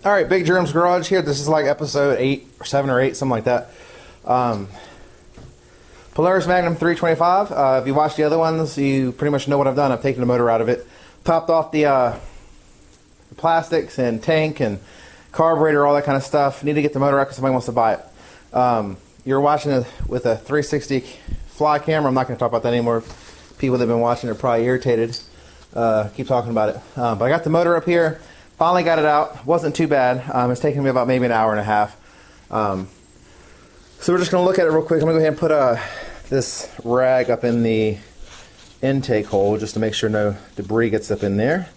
Alright, Big Germ's Garage here. This is like episode 8 or 7 or 8, something like that. Polaris Magnum 325. If you watched the other ones, you pretty much know what I've done. I've taken the motor out of it, popped off the plastics and tank and carburetor, all that kind of stuff. Need to get the motor out because somebody wants to buy it. You're watching it with a 360 fly camera. I'm not going to talk about that anymore. People that have been watching are probably irritated. Keep talking about it. But I got the motor up here. Finally got it out. Wasn't too bad. It's taken me about maybe an hour and a half. So we're just going to look at it real quick. I'm going to go ahead and put this rag up in the intake hole just to make sure no debris gets up in there.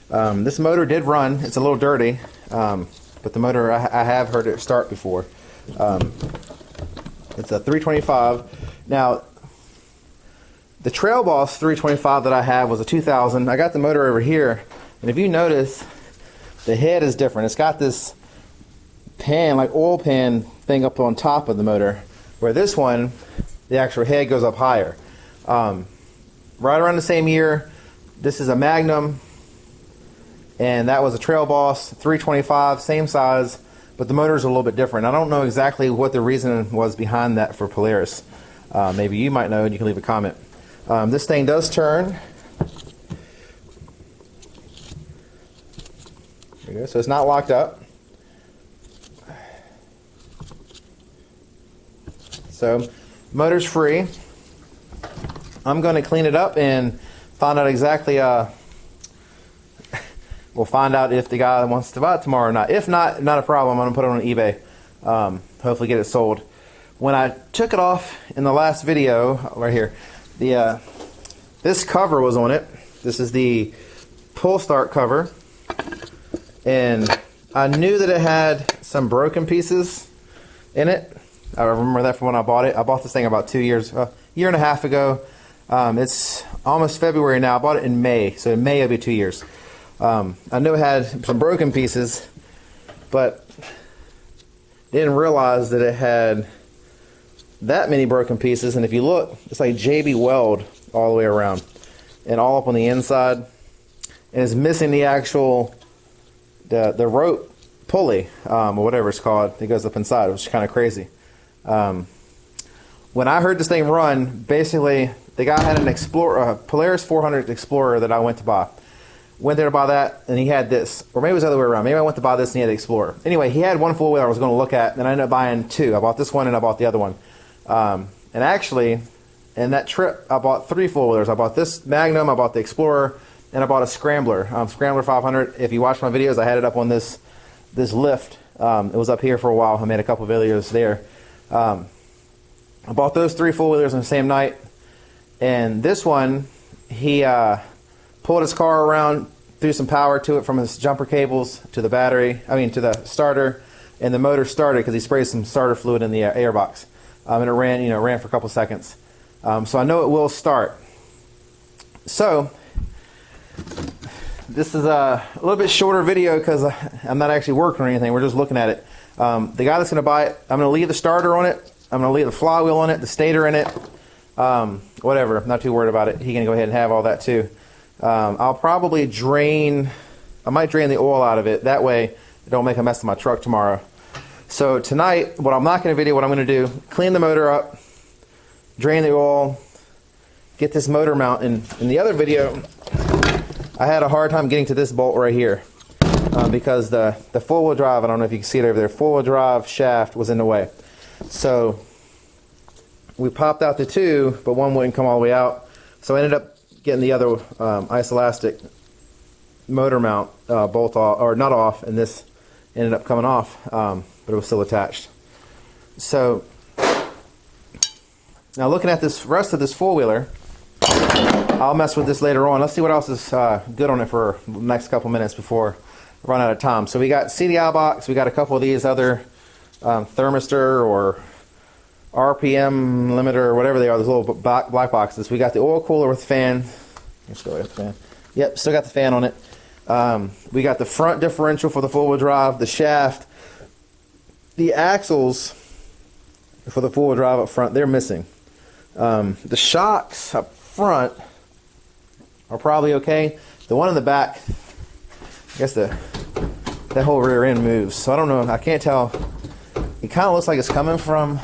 This motor did run. It's a little dirty, but the motor, I have heard it start before. It's a 325. Now, the Trail Boss 325 that I have was a 2000. I got the motor over here, and if you notice, the head is different. It's got this pan, like oil pan thing up on top of the motor, where this one, the actual head goes up higher. Right around the same year, this is a Magnum, and that was a Trail Boss 325, same size, but the motor's a little bit different. I don't know exactly what the reason was behind that for Polaris. Maybe you might know, and you can leave a comment. This thing does turn. There you go. So it's not locked up. So motor's free. I'm going to clean it up and find out exactly. We'll find out if the guy wants to buy it tomorrow or not. If not, not a problem. I'm going to put it on eBay. Hopefully get it sold. When I took it off in the last video, right here, this cover was on it. This is the pull start cover. And I knew that it had some broken pieces in it. I remember that from when I bought it. I bought this thing about a year and a half ago. It's almost February now. I bought it in May, so in May it'll be 2 years. I knew it had some broken pieces, but didn't realize that it had that many broken pieces. And if you look, it's like JB Weld all the way around and all up on the inside, and it's missing the actual the rope pulley, or whatever it's called, that goes up inside, which is kind of crazy. When I heard this thing run, basically the guy had an Explorer, a Polaris 400 Explorer that I went to buy. Went there to buy that, and he had this. Or maybe it was the other way around. Maybe I went to buy this and he had the Explorer. Anyway, he had one four-wheeler I was going to look at, and I ended up buying two. I bought this one and I bought the other one. And actually, in that trip, I bought 3 four-wheelers. I bought this Magnum, I bought the Explorer, and I bought a Scrambler. Scrambler 500. If you watch my videos, I had it up on this lift. It was up here for a while. I made a couple videos there. I bought those 3 four-wheelers on the same night. And this one, he pulled his car around, threw some power to it from his jumper cables to the battery, to the starter, and the motor started because he sprayed some starter fluid in the airbox. And it ran for a couple seconds. So I know it will start. So this is a little bit shorter video because I'm not actually working or anything. We're just looking at it. The guy that's going to buy it, I'm going to leave the starter on it. I'm going to leave the flywheel on it, the stator in it. Whatever. I'm not too worried about it. He can go ahead and have all that too. I'll probably I might drain the oil out of it. That way it don't make a mess of my truck tomorrow. So tonight, what I'm not going to video, what I'm going to do, clean the motor up, drain the oil, get this motor mount. In the other video, I had a hard time getting to this bolt right here because the four-wheel drive, I don't know if you can see it over there, four-wheel drive shaft was in the way. So we popped out the 2, but one wouldn't come all the way out. So I ended up getting the other isoelastic motor mount bolt off, or not off, and this ended up coming off, but it was still attached. So now looking at this rest of this four-wheeler, I'll mess with this later on. Let's see what else is good on it for the next couple minutes before I run out of time. So we got CDI box, we got a couple of these other thermistor or RPM limiter or whatever they are, those little black boxes. We got the oil cooler with fan. Let's go with the fan. Yep, still got the fan on it. We got the front differential for the four-wheel drive, the shaft. The axles for the four-wheel drive up front, they're missing. The shocks up front are probably okay. The one in the back, I guess the that whole rear end moves. So I don't know. I can't tell. It kind of looks like it's coming from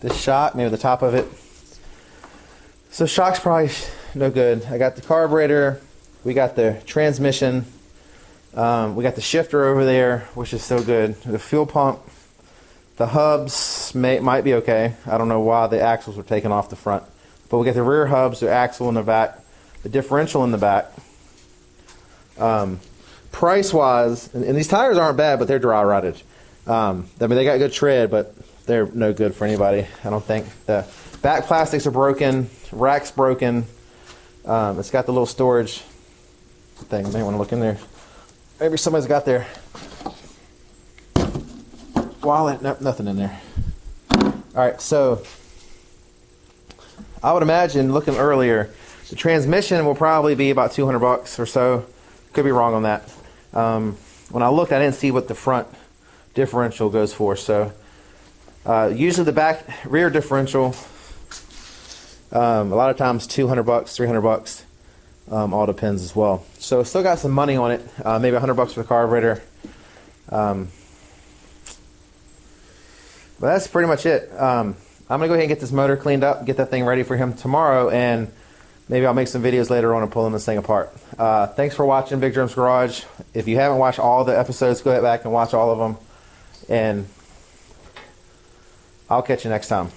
this shock, maybe the top of it. So shock's probably no good. I got the carburetor. We got the transmission. We got the shifter over there, which is so good. The fuel pump. The hubs might be okay. I don't know why the axles were taken off the front. But we got the rear hubs, the axle in the back, the differential in the back. Price-wise, and these tires aren't bad, but they're dry rotted. I mean, they got good tread, but they're no good for anybody, I don't think. The back plastics are broken, rack's broken. It's got the little storage thing. You may want to look in there. Maybe somebody's got their wallet. Nope, nothing in there. All right, so I would imagine, looking earlier, the transmission will probably be about $200 or so. Could be wrong on that. When I looked, I didn't see what the front differential goes for. So usually the rear differential, a lot of times $200, $300. All depends as well. So still got some money on it. Maybe $100 for the carburetor. But that's pretty much it. I'm gonna go ahead and get this motor cleaned up, get that thing ready for him tomorrow, and maybe I'll make some videos later on of pulling this thing apart. Thanks for watching Big Jerm's Garage. If you haven't watched all the episodes, go back and watch all of them, and I'll catch you next time.